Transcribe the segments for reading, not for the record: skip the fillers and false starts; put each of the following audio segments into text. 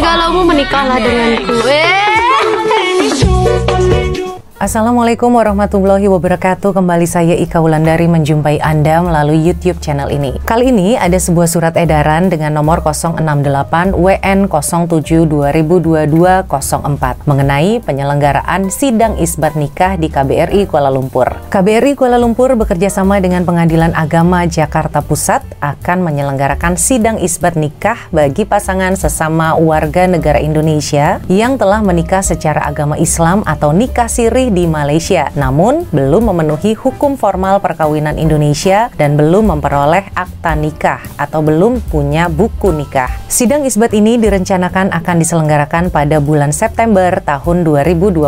kalau mau menikahlah denganku. Assalamualaikum warahmatullahi wabarakatuh. Kembali saya Ika Wulandari menjumpai Anda melalui YouTube channel ini. Kali ini ada sebuah surat edaran dengan nomor 068 WN 07 2022 04 mengenai penyelenggaraan sidang isbat nikah di KBRI Kuala Lumpur. KBRI Kuala Lumpur bekerjasama dengan Pengadilan Agama Jakarta Pusat akan menyelenggarakan sidang isbat nikah bagi pasangan sesama warga negara Indonesia yang telah menikah secara agama Islam atau nikah siri di Malaysia, namun belum memenuhi hukum formal perkawinan Indonesia dan belum memperoleh akta nikah atau belum punya buku nikah. Sidang isbat ini direncanakan akan diselenggarakan pada bulan September tahun 2022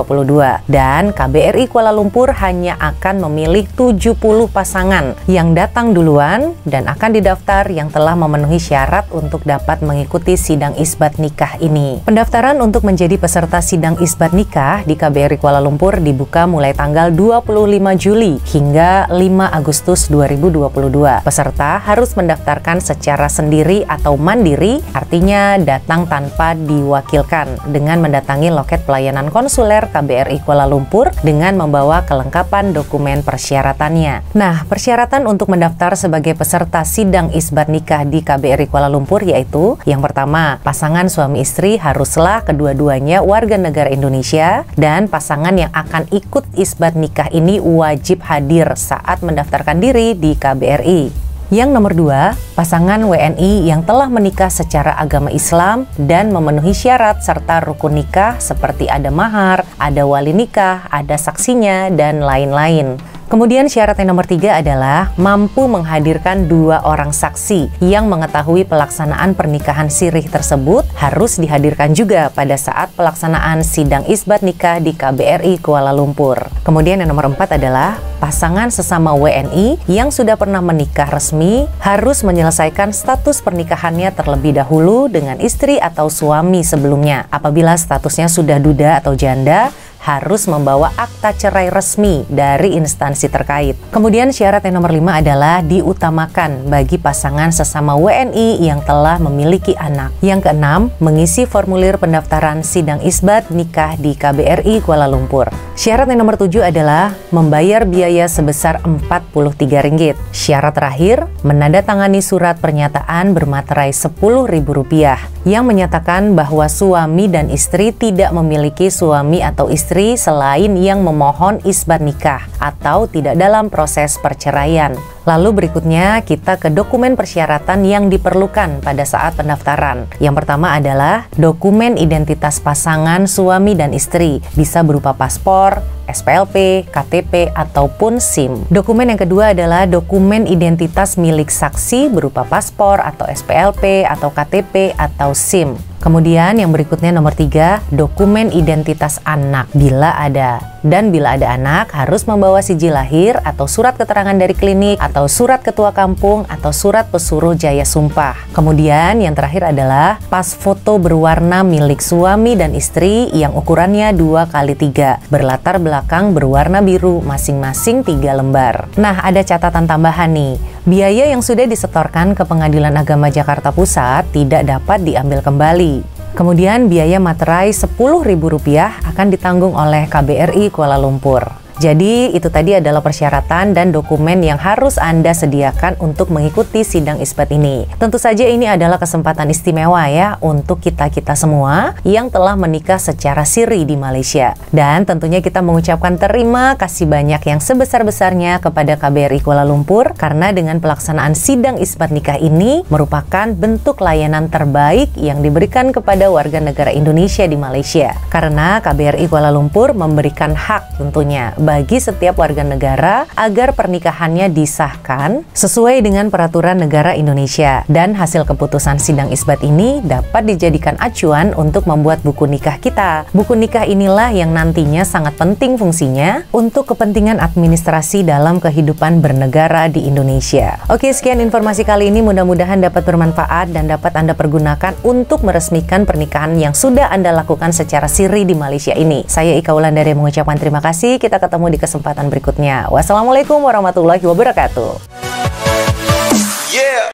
dan KBRI Kuala Lumpur hanya akan memilih 70 pasangan yang datang duluan dan akan didaftar yang telah memenuhi syarat untuk dapat mengikuti sidang isbat nikah ini. Pendaftaran untuk menjadi peserta sidang isbat nikah di KBRI Kuala Lumpur dibuka mulai tanggal 25 Juli hingga 5 Agustus 2022. Peserta harus mendaftarkan secara sendiri atau mandiri, artinya datang tanpa diwakilkan dengan mendatangi loket pelayanan konsuler KBRI Kuala Lumpur dengan membawa kelengkapan dokumen persyaratannya. Nah, persyaratan untuk mendaftar sebagai peserta sidang isbat nikah di KBRI Kuala Lumpur yaitu yang pertama, pasangan suami istri haruslah kedua-duanya warga negara Indonesia dan pasangan yang akan ikut isbat nikah ini wajib hadir saat mendaftarkan diri di KBRI. Yang nomor 2, pasangan WNI yang telah menikah secara agama Islam dan memenuhi syarat serta rukun nikah seperti ada mahar, ada wali nikah, ada saksinya, dan lain-lain. Kemudian syarat yang nomor 3 adalah mampu menghadirkan 2 orang saksi yang mengetahui pelaksanaan pernikahan sirih tersebut harus dihadirkan juga pada saat pelaksanaan sidang isbat nikah di KBRI Kuala Lumpur. Kemudian yang nomor 4 adalah pasangan sesama WNI yang sudah pernah menikah resmi harus menyelesaikan status pernikahannya terlebih dahulu dengan istri atau suami sebelumnya. Apabila statusnya sudah duda atau janda, harus membawa akta cerai resmi dari instansi terkait. Kemudian syarat yang nomor 5 adalah diutamakan bagi pasangan sesama WNI yang telah memiliki anak. Yang keenam, mengisi formulir pendaftaran sidang isbat nikah di KBRI Kuala Lumpur. Syarat yang nomor 7 adalah membayar biaya sebesar Rp43. Syarat terakhir, menandatangani surat pernyataan bermaterai Rp10.000 yang menyatakan bahwa suami dan istri tidak memiliki suami atau istri selain yang memohon isbat nikah atau tidak dalam proses perceraian. Lalu berikutnya kita ke dokumen persyaratan yang diperlukan pada saat pendaftaran. Yang pertama adalah dokumen identitas pasangan suami dan istri, bisa berupa paspor, SPLP, KTP, ataupun SIM. Dokumen yang kedua adalah dokumen identitas milik saksi berupa paspor atau SPLP atau KTP atau SIM. Kemudian yang berikutnya nomor 3, dokumen identitas anak bila ada. Dan bila ada anak harus membawa sijil lahir atau surat keterangan dari klinik atau surat ketua kampung atau surat pesuruh jaya sumpah. Kemudian yang terakhir adalah pas foto berwarna milik suami dan istri yang ukurannya 2x3 berlatar belakang berwarna biru masing-masing 3 lembar. Nah, ada catatan tambahan nih. Biaya yang sudah disetorkan ke Pengadilan Agama Jakarta Pusat tidak dapat diambil kembali. Kemudian biaya materai Rp10.000 akan ditanggung oleh KBRI Kuala Lumpur. Jadi itu tadi adalah persyaratan dan dokumen yang harus Anda sediakan untuk mengikuti sidang isbat ini. Tentu saja ini adalah kesempatan istimewa ya untuk kita-kita semua yang telah menikah secara siri di Malaysia. Dan tentunya kita mengucapkan terima kasih banyak yang sebesar-besarnya kepada KBRI Kuala Lumpur karena dengan pelaksanaan sidang isbat nikah ini merupakan bentuk layanan terbaik yang diberikan kepada warga negara Indonesia di Malaysia. Karena KBRI Kuala Lumpur memberikan hak tentunya bagi setiap warga negara agar pernikahannya disahkan sesuai dengan peraturan negara Indonesia. Dan hasil keputusan sidang isbat ini dapat dijadikan acuan untuk membuat buku nikah kita. Buku nikah inilah yang nantinya sangat penting fungsinya untuk kepentingan administrasi dalam kehidupan bernegara di Indonesia. Oke, sekian informasi kali ini, mudah-mudahan dapat bermanfaat dan dapat Anda pergunakan untuk meresmikan pernikahan yang sudah Anda lakukan secara siri di Malaysia ini. Saya Ika Wulandari mengucapkan terima kasih. Kita ketemu di kesempatan berikutnya. Wassalamualaikum warahmatullahi wabarakatuh.